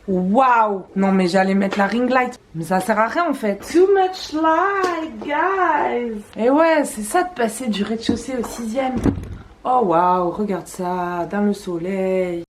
Waouh! Non mais j'allais mettre la ring light. Mais ça sert à rien en fait. Too much light, guys! Et ouais, c'est ça de passer du rez-de-chaussée au 6e. Oh waouh, regarde ça, dans le soleil.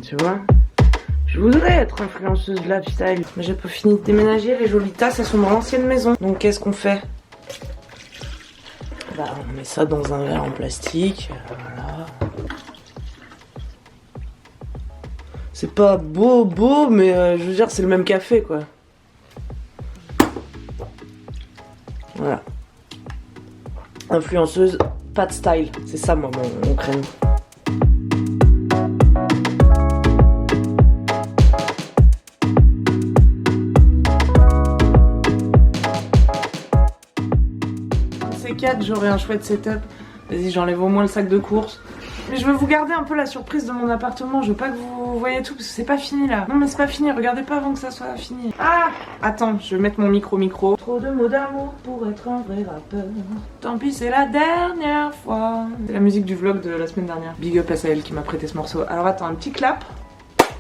Tu vois, je voudrais être influenceuse de lifestyle, mais j'ai pas fini de déménager, les jolies tasses elles sont dans l'ancienne maison. Donc qu'est-ce qu'on fait? Bah on met ça dans un verre en plastique, voilà. C'est pas beau, mais je veux dire c'est le même café quoi. Voilà. Influenceuse, pas de style, c'est ça moi mon créneau. C4, j'aurai un chouette setup. Vas-y, j'enlève au moins le sac de course. Mais je veux vous garder un peu la surprise de mon appartement. Je veux pas que vous voyez tout parce que c'est pas fini là. Non mais c'est pas fini, regardez pas avant que ça soit fini. Ah! Attends, je vais mettre mon micro. Trop de mots d'amour pour être un vrai rappeur. Tant pis, c'est la dernière fois. C'est la musique du vlog de la semaine dernière. Big up à Sahel qui m'a prêté ce morceau. Alors attends, un petit clap.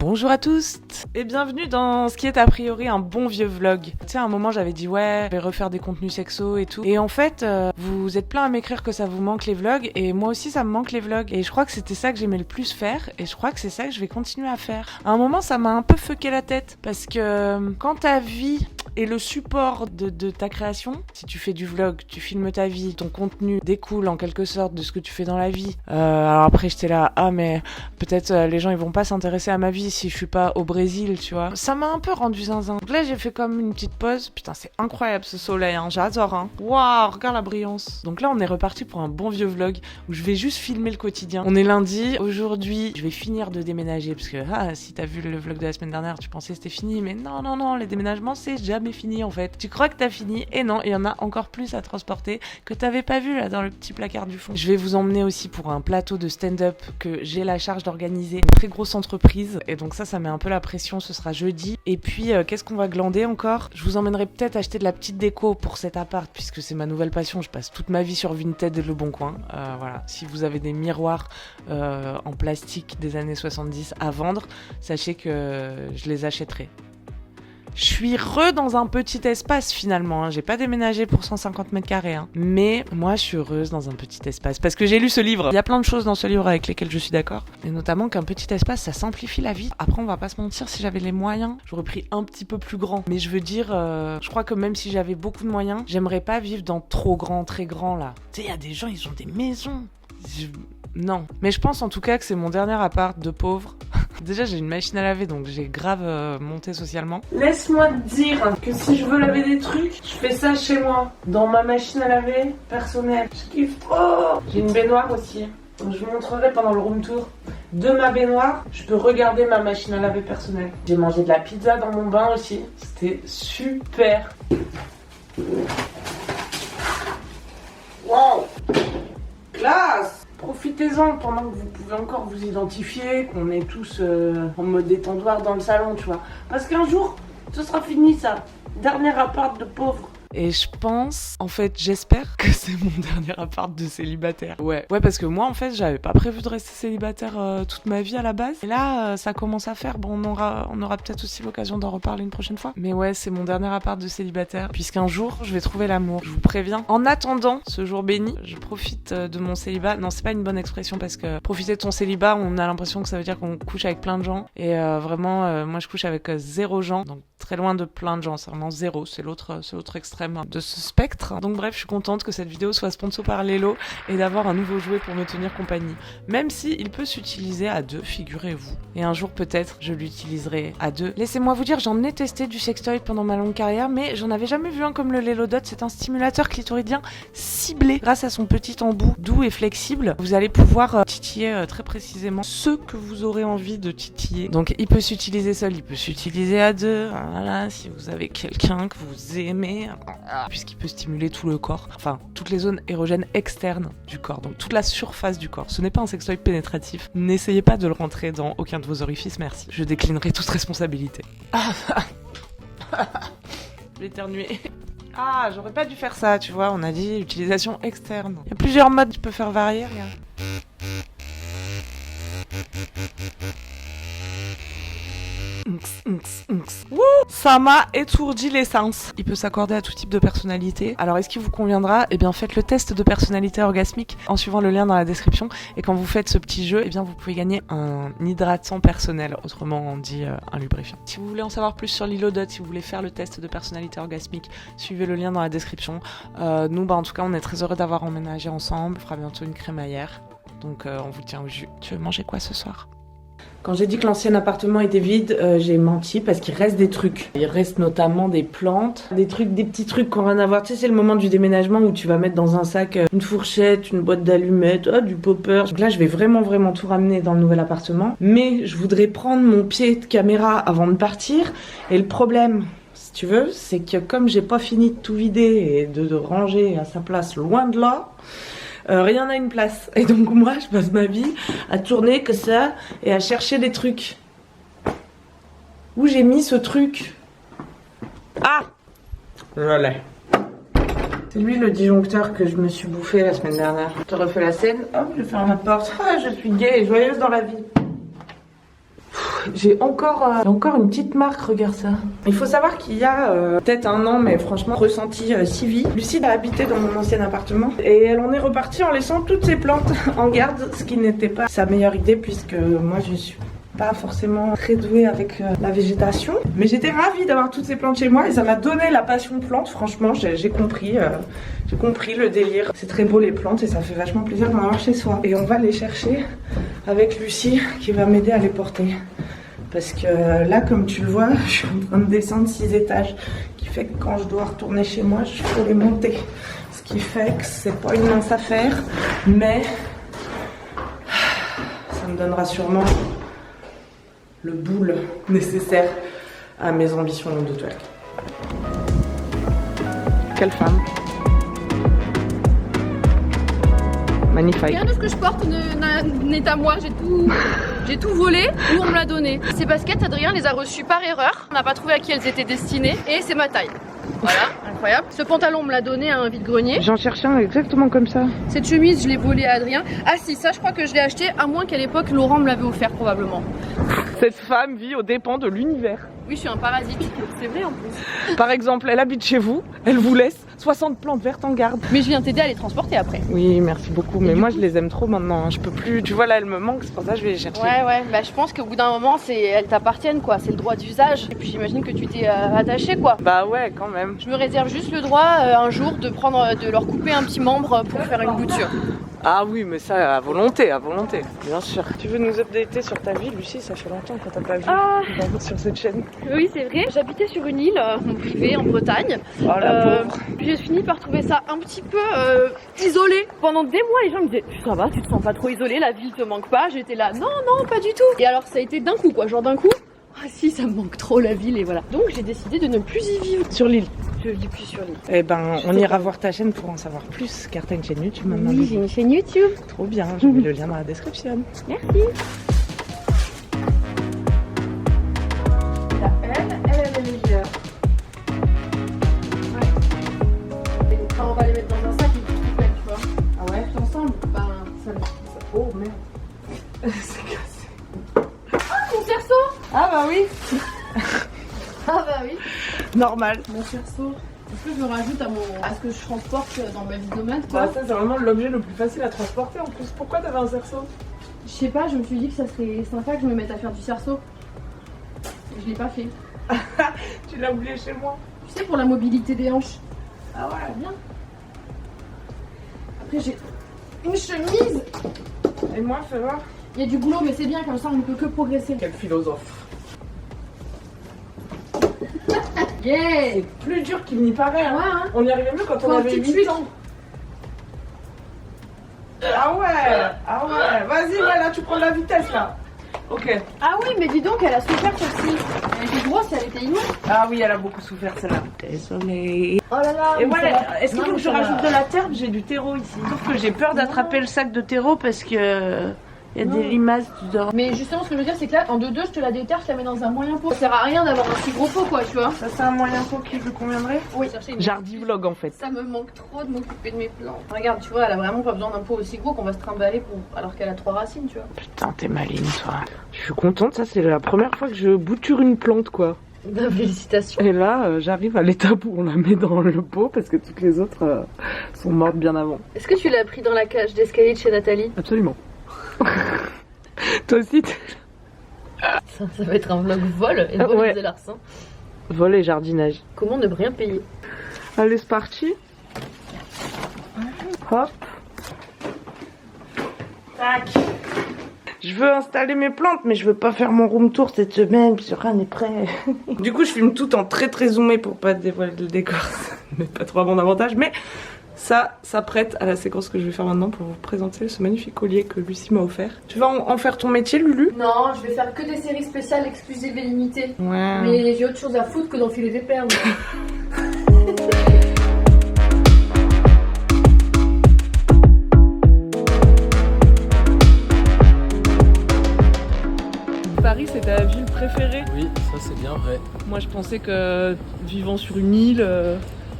Bonjour à tous et bienvenue dans ce qui est a priori un bon vieux vlog. Tu sais, à un moment j'avais dit ouais, je vais refaire des contenus sexo et tout. Et en fait, vous êtes plein à m'écrire que ça vous manque les vlogs et moi aussi ça me manque les vlogs. Et je crois que c'était ça que j'aimais le plus faire et je crois que c'est ça que je vais continuer à faire. À un moment ça m'a un peu fucké la tête parce que quand ta vie est le support de ta création, si tu fais du vlog, tu filmes ta vie, ton contenu découle en quelque sorte de ce que tu fais dans la vie. Alors après j'étais là, ah mais peut-être les gens ils vont pas s'intéresser à ma vie si je suis pas au Brésil, tu vois. Ça m'a un peu rendu zinzin. Donc là j'ai fait comme une petite pause. Putain c'est incroyable ce soleil, hein. J'adore. Hein. Waouh, regarde la brillance. Donc là on est reparti pour un bon vieux vlog où je vais juste filmer le quotidien. On est lundi. Aujourd'hui je vais finir de déménager parce que si t'as vu le vlog de la semaine dernière tu pensais que c'était fini, mais non, les déménagements c'est jamais fini en fait. Tu crois que t'as fini et non, il y en a encore plus à transporter que t'avais pas vu là dans le petit placard du fond. Je vais vous emmener aussi pour un plateau de stand-up que j'ai la charge d'organiser. Une très grosse entreprise et donc ça met un peu la pression, ce sera jeudi. Et puis qu'est-ce qu'on va glander encore? Je vous emmènerai peut-être acheter de la petite déco pour cet appart puisque c'est ma nouvelle passion, je passe toute ma vie sur Vinted et Le Bon Coin. Voilà, si vous avez des miroirs en plastique des années 70 à vendre, sachez que je les achèterai. Je suis dans un petit espace finalement, hein. J'ai pas déménagé pour 150 mètres carrés, hein. Mais moi je suis heureuse dans un petit espace parce que j'ai lu ce livre. Il y a plein de choses dans ce livre avec lesquelles je suis d'accord, et notamment qu'un petit espace ça simplifie la vie. Après on va pas se mentir, si j'avais les moyens, j'aurais pris un petit peu plus grand. Mais je veux dire, je crois que même si j'avais beaucoup de moyens, j'aimerais pas vivre dans trop grand, très grand là. Tu sais, il y a des gens, ils ont des maisons. Non. Mais je pense en tout cas que c'est mon dernier appart de pauvre. Déjà j'ai une machine à laver donc j'ai grave monté socialement. Laisse-moi te dire que si je veux laver des trucs, je fais ça chez moi. Dans ma machine à laver personnelle. Je kiffe trop. J'ai une baignoire aussi. Donc je vous montrerai pendant le room tour. De ma baignoire, je peux regarder ma machine à laver personnelle. J'ai mangé de la pizza dans mon bain aussi. C'était super. Wow. Classe. Profitez-en pendant que vous pouvez encore vous identifier, qu'on est tous en mode détendoir dans le salon, tu vois. Parce qu'un jour, ce sera fini ça. Dernier appart de pauvre. Et je pense, en fait, j'espère que c'est mon dernier appart de célibataire. Ouais, parce que moi, en fait, j'avais pas prévu de rester célibataire toute ma vie à la base. Et là, ça commence à faire. Bon, on aura peut-être aussi l'occasion d'en reparler une prochaine fois. Mais ouais, c'est mon dernier appart de célibataire. Puisqu'un jour, je vais trouver l'amour. Je vous préviens. En attendant ce jour béni, je profite de mon célibat. Non, c'est pas une bonne expression parce que profiter de ton célibat, on a l'impression que ça veut dire qu'on couche avec plein de gens. Et vraiment, moi, je couche avec 0 gens. Donc, très loin de plein de gens. C'est vraiment 0. C'est l'autre extrême de ce spectre. Donc bref, je suis contente que cette vidéo soit sponsor par Lelo et d'avoir un nouveau jouet pour me tenir compagnie. Même si il peut s'utiliser à 2, figurez-vous. Et un jour peut-être, je l'utiliserai à 2. Laissez-moi vous dire, j'en ai testé du sextoy pendant ma longue carrière, mais j'en avais jamais vu un comme le Lelo Dot. C'est un stimulateur clitoridien ciblé. Grâce à son petit embout doux et flexible, vous allez pouvoir titiller très précisément ce que vous aurez envie de titiller. Donc il peut s'utiliser seul, il peut s'utiliser à 2. Voilà, si vous avez quelqu'un que vous aimez, puisqu'il peut stimuler tout le corps, enfin toutes les zones érogènes externes du corps, donc toute la surface du corps. Ce n'est pas un sextoy pénétratif. N'essayez pas de le rentrer dans aucun de vos orifices, merci. Je déclinerai toute responsabilité. Je vais éternuer. Ah, j'aurais pas dû faire ça, tu vois, on a dit utilisation externe. Il y a plusieurs modes, tu peux faire varier, regarde. Wouh, ça m'a étourdi l'essence. Il peut s'accorder à tout type de personnalité. Alors est-ce qu'il vous conviendra? Eh bien faites le test de personnalité orgasmique en suivant le lien dans la description. Et quand vous faites ce petit jeu, eh bien vous pouvez gagner un hydratant personnel, autrement dit un lubrifiant. Si vous voulez en savoir plus sur l'Hilodot, si vous voulez faire le test de personnalité orgasmique, suivez le lien dans la description. Nous, en tout cas, on est très heureux d'avoir emménagé ensemble. On fera bientôt une crémaillère. Donc on vous tient au jus. Tu veux manger quoi ce soir? Quand j'ai dit que l'ancien appartement était vide, j'ai menti parce qu'il reste des trucs. Il reste notamment des plantes, des petits trucs qui n'ont rien à voir. Tu sais, c'est le moment du déménagement où tu vas mettre dans un sac une fourchette, une boîte d'allumettes, du popper. Donc là, je vais vraiment tout ramener dans le nouvel appartement. Mais je voudrais prendre mon pied de caméra avant de partir. Et le problème, si tu veux, c'est que comme j'ai pas fini de tout vider et de ranger à sa place loin de là, rien n'a une place. Et donc moi, je passe ma vie à tourner que ça et à chercher des trucs. Où j'ai mis ce truc? Ah, je l'ai. C'est lui le disjoncteur que je me suis bouffé la semaine dernière. Je te refais la scène. Hop, je ferme la porte. Ah, je suis gaie et joyeuse dans la vie. J'ai encore une petite marque, regarde ça. Il faut savoir qu'il y a peut-être un an, mais franchement ressenti si vite. Lucie a habité dans mon ancien appartement et elle en est repartie en laissant toutes ses plantes en garde, ce qui n'était pas sa meilleure idée puisque moi je suis pas forcément très douée avec la végétation. Mais j'étais ravie d'avoir toutes ces plantes chez moi et ça m'a donné la passion plante. Franchement, j'ai compris le délire. C'est très beau les plantes et ça fait vachement plaisir d'en avoir chez soi. Et on va les chercher avec Lucie qui va m'aider à les porter. Parce que là, comme tu le vois, je suis en train de descendre 6 étages. Ce qui fait que quand je dois retourner chez moi, je peux les monter. Ce qui fait que c'est pas une mince affaire. Mais ça me donnera sûrement le boule nécessaire à mes ambitions de toilette. Quelle femme! Magnifique. Rien de ce que je porte n'est à moi, j'ai tout volé ou on me l'a donné. Ces baskets, Adrien les a reçues par erreur, on n'a pas trouvé à qui elles étaient destinées et c'est ma taille. Voilà, incroyable. Ce pantalon, on me l'a donné à un vide-grenier. J'en cherchais un exactement comme ça. Cette chemise, je l'ai volée à Adrien. Ah si, ça je crois que je l'ai acheté, à moins qu'à l'époque Laurent me l'avait offert probablement. Cette femme vit aux dépens de l'univers. Oui, je suis un parasite, c'est vrai en plus. Par exemple, elle habite chez vous, elle vous laisse 60 plantes vertes en garde. Mais je viens t'aider à les transporter après. Oui, merci beaucoup, mais moi je les aime trop maintenant, je peux plus, tu vois là elles me manquent, c'est pour ça que je vais les chercher. Ouais, bah je pense qu'au bout d'un moment, elles t'appartiennent quoi, c'est le droit d'usage. Et puis j'imagine que tu t'es attaché quoi. Bah ouais, quand même. Je me réserve juste le droit un jour de leur couper un petit membre pour faire une bouture. Ah oui, mais ça à volonté, bien sûr. Tu veux nous updater sur ta vie, Lucie? Ça fait longtemps qu'on t'a pas vu sur cette chaîne. Oui, c'est vrai. J'habitais sur une île privée en Bretagne. Oh la pauvre. Puis j'ai fini par trouver ça un petit peu isolé. Pendant des mois, les gens me disaient ça va, tu te sens pas trop isolé, la ville te manque pas. J'étais là, non, pas du tout. Et alors ça a été d'un coup quoi, genre d'un coup. Ah si, ça me manque trop la ville et voilà. Donc j'ai décidé de ne plus y vivre. Sur l'île. Je vis plus sur l'île. Eh ben, on ira voir ta chaîne pour en savoir plus, car t'as une chaîne YouTube maintenant. Oui, j'ai une chaîne YouTube. Trop bien, je mets le lien dans la description. Merci. Elle est légère. Ouais. Et quand on va les mettre dans un sac, ils vont tout tu vois. Ah ouais? Tout ensemble, ben ça. Oh merde. C'est cassé. Ah, mon cerceau! Ah bah oui. Ah bah oui. Normal. Mon cerceau. Est-ce que je le rajoute à ce que je transporte dans ma vie de nomade quoi? Bah ça c'est vraiment l'objet le plus facile à transporter en plus. Pourquoi t'avais un cerceau? Je sais pas, je me suis dit que ça serait sympa que je me mette à faire du cerceau. Je l'ai pas fait. Tu l'as oublié chez moi. Tu sais, pour la mobilité des hanches. Ah ouais, Bien. Après j'ai une chemise. Et moi, fais voir. Il y a du boulot mais c'est bien, comme ça on ne peut que progresser. Quel philosophe. Yeah. C'est plus dur qu'il n'y paraît. Hein. Ouais, hein. On y arrivait mieux quand on avait 8 ans. Ah ouais, vas-y, là tu prends la vitesse là. Ok. Ah oui, mais dis donc, elle a super celle-ci. Elle était grosse, elle était immense. Ah oui, elle a beaucoup souffert celle-là. Désolée. Oh là là. Et mais voilà, ça va. est-ce qu'il Non, faut que mais je ça rajoute va. de la terre? J'ai du terreau ici. Sauf que j'ai peur d'attraper le sac de terreau parce que il y a des limaces dedans. Mais justement, ce que je veux dire, c'est que là, en 2-2, je te la déterre, je la mets dans un moyen pot. Ça sert à rien d'avoir un si gros pot, quoi, tu vois. Ça, c'est un moyen pot qui vous conviendrait? Oui, chercher une... Jardivlog en fait. Ça me manque trop de m'occuper de mes plantes. Regarde, tu vois, elle a vraiment pas besoin d'un pot aussi gros qu'on va se trimballer pour... alors qu'elle a 3 racines, tu vois. Putain, t'es maligne toi. Je suis contente, ça c'est la première fois que je bouture une plante quoi. Ben, félicitations. Et là, j'arrive à l'étape où on la met dans le pot parce que toutes les autres sont mortes bien avant. Est-ce que tu l'as pris dans la cage d'escalier de chez Nathalie? Absolument. Toi aussi, Ça va être un vlog vol et vol Ouais. de larcin. vol et jardinage. Comment ne rien payer? Allez, c'est parti. Hop. Tac. Je veux installer mes plantes, mais je veux pas faire mon room tour cette semaine, puis rien n'est prêt. Du coup, je filme tout en très très zoomé pour pas dévoiler le décor, mais pas trop à mon avantage. Mais ça prête à la séquence que je vais faire maintenant pour vous présenter ce magnifique collier que Lucie m'a offert. Tu vas en faire ton métier, Lulu? Non, je vais faire que des séries spéciales, exclusives et limitées. Ouais. Mais j'ai autre chose à foutre que d'enfiler des perles. Paris, c'est ta ville préférée? Oui, ça c'est bien vrai. Moi, je pensais que vivant sur une île,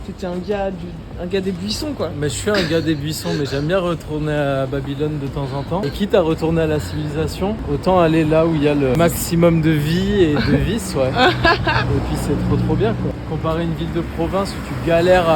c'était un gars des buissons, quoi. Mais je suis un gars des buissons, mais j'aime bien retourner à Babylone de temps en temps. Et quitte à retourner à la civilisation, autant aller là où il y a le maximum de vie et de vices, ouais. Et puis c'est trop bien, quoi. Comparer une ville de province où tu galères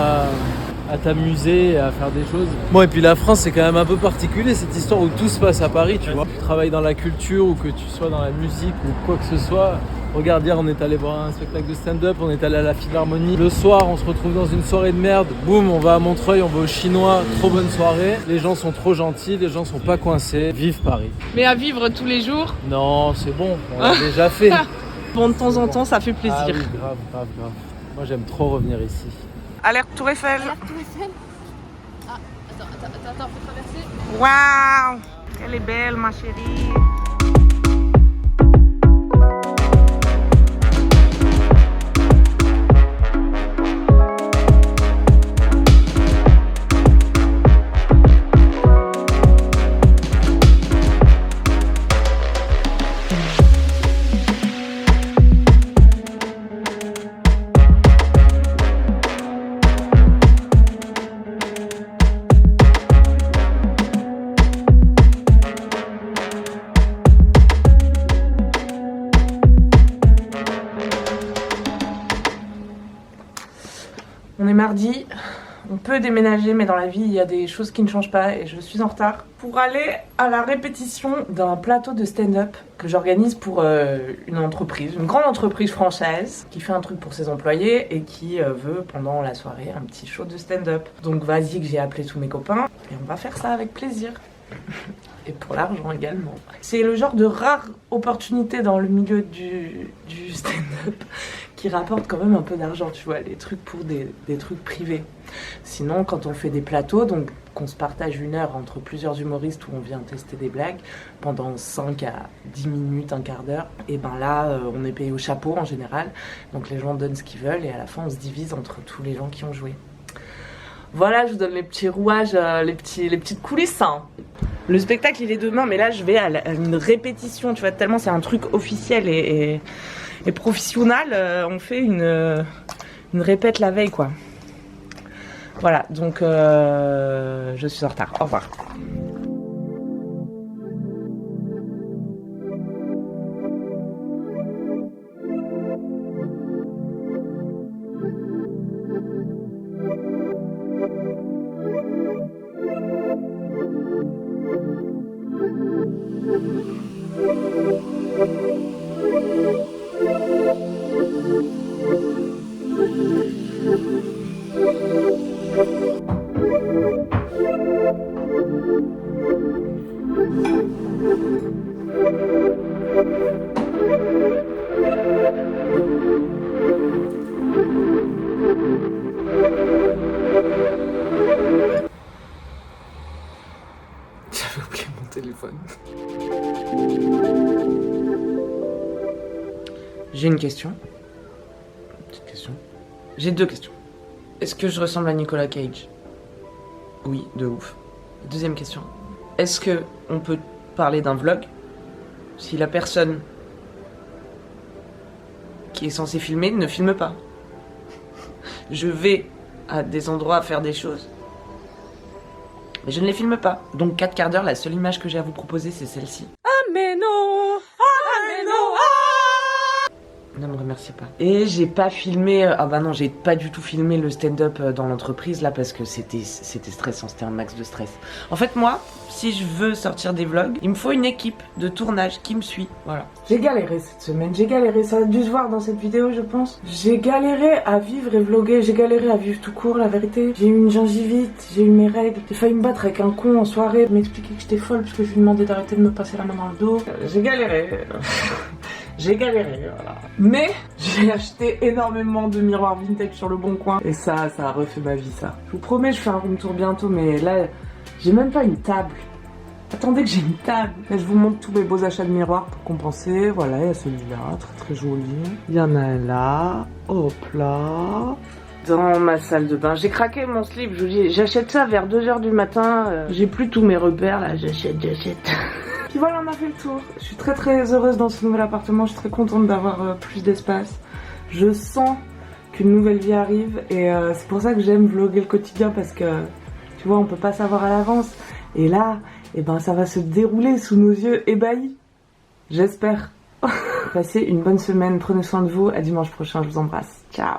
à t'amuser et à faire des choses. Bon, et puis la France, c'est quand même un peu particulier, cette histoire où tout se passe à Paris, tu vois. Tu travailles dans la culture ou que tu sois dans la musique ou quoi que ce soit. Regarde, hier, on est allé voir un spectacle de stand-up, on est allé à la Philharmonie. Le soir, on se retrouve dans une soirée de merde. Boum, on va à Montreuil, on va au Chinois. Trop bonne soirée. Les gens sont trop gentils, les gens sont pas coincés. Vive Paris. Mais à vivre tous les jours, Non, c'est bon, on l'a déjà fait. bon, de temps en temps, ça fait plaisir. Ah oui, grave. Moi, j'aime trop revenir ici. Alerte Tour Eiffel. Tour Eiffel. Ah, attends, faut traverser. Waouh, elle est belle, ma chérie. On est mardi, on peut déménager, mais dans la vie, il y a des choses qui ne changent pas et je suis en retard pour aller à la répétition d'un plateau de stand-up que j'organise pour une entreprise, une grande entreprise française qui fait un truc pour ses employés et qui veut pendant la soirée un petit show de stand-up. Donc vas-y que j'ai appelé tous mes copains et on va faire ça avec plaisir. Et pour l'argent également. C'est le genre de rare opportunité dans le milieu du stand-up qui rapporte quand même un peu d'argent, tu vois, les trucs pour des trucs privés. Sinon, quand on fait des plateaux, donc qu'on se partage une heure entre plusieurs humoristes où on vient tester des blagues pendant 5 à 10 minutes, un quart d'heure, et ben là, on est payé au chapeau en général, donc les gens donnent ce qu'ils veulent et à la fin, on se divise entre tous les gens qui ont joué. Voilà, je vous donne les petits rouages, les petites coulisses. Hein. Le spectacle, il est demain, mais là, je vais à une répétition, tu vois, tellement c'est un truc officiel et professionnel. On fait une répète la veille, quoi. Voilà, donc je suis en retard. Au revoir. J'avais oublié mon téléphone. J'ai une question. Petite question. J'ai 2 questions. Est-ce que je ressemble à Nicolas Cage? Oui, de ouf. Deuxième question. Est-ce que on peut parler d'un vlog si la personne qui est censée filmer ne filme pas? Je vais à des endroits faire des choses, mais je ne les filme pas. Donc 4 quarts d'heure, la seule image que j'ai à vous proposer, c'est celle-ci. Ah mais non, ah mais non, ah. Ne me remerciez pas. Et j'ai pas filmé, ah bah non, j'ai pas du tout filmé le stand-up dans l'entreprise là parce que c'était stressant, c'était un max de stress. En fait moi, si je veux sortir des vlogs, il me faut une équipe de tournage qui me suit, voilà. J'ai galéré cette semaine, j'ai galéré, ça a dû se voir dans cette vidéo je pense. J'ai galéré à vivre et vlogger, j'ai galéré à vivre tout court la vérité. J'ai eu une gingivite, j'ai eu mes règles, j'ai failli me battre avec un con en soirée, m'expliquer que j'étais folle parce que je lui demandais d'arrêter de me passer la main dans le dos. J'ai galéré. J'ai galéré, voilà. Mais j'ai acheté énormément de miroirs vintage sur le bon coin. Et ça a refait ma vie, ça. Je vous promets, je fais un room tour bientôt, mais là, j'ai même pas une table. Attendez que j'ai une table. Là, je vous montre tous mes beaux achats de miroirs pour compenser. Voilà, il y a celui-là, très très joli. Il y en a un là. Hop là. Dans ma salle de bain. J'ai craqué mon slip, je vous dis, j'achète ça vers 2h du matin. J'ai plus tous mes repères, là, j'achète. Puis voilà, on a fait le tour. Je suis très très heureuse dans ce nouvel appartement. Je suis très contente d'avoir plus d'espace. Je sens qu'une nouvelle vie arrive. Et c'est pour ça que j'aime vlogger le quotidien. Parce que, tu vois, on peut pas savoir à l'avance. Et là, eh ben, ça va se dérouler sous nos yeux ébahis. J'espère. Passez une bonne semaine. Prenez soin de vous. À dimanche prochain. Je vous embrasse. Ciao.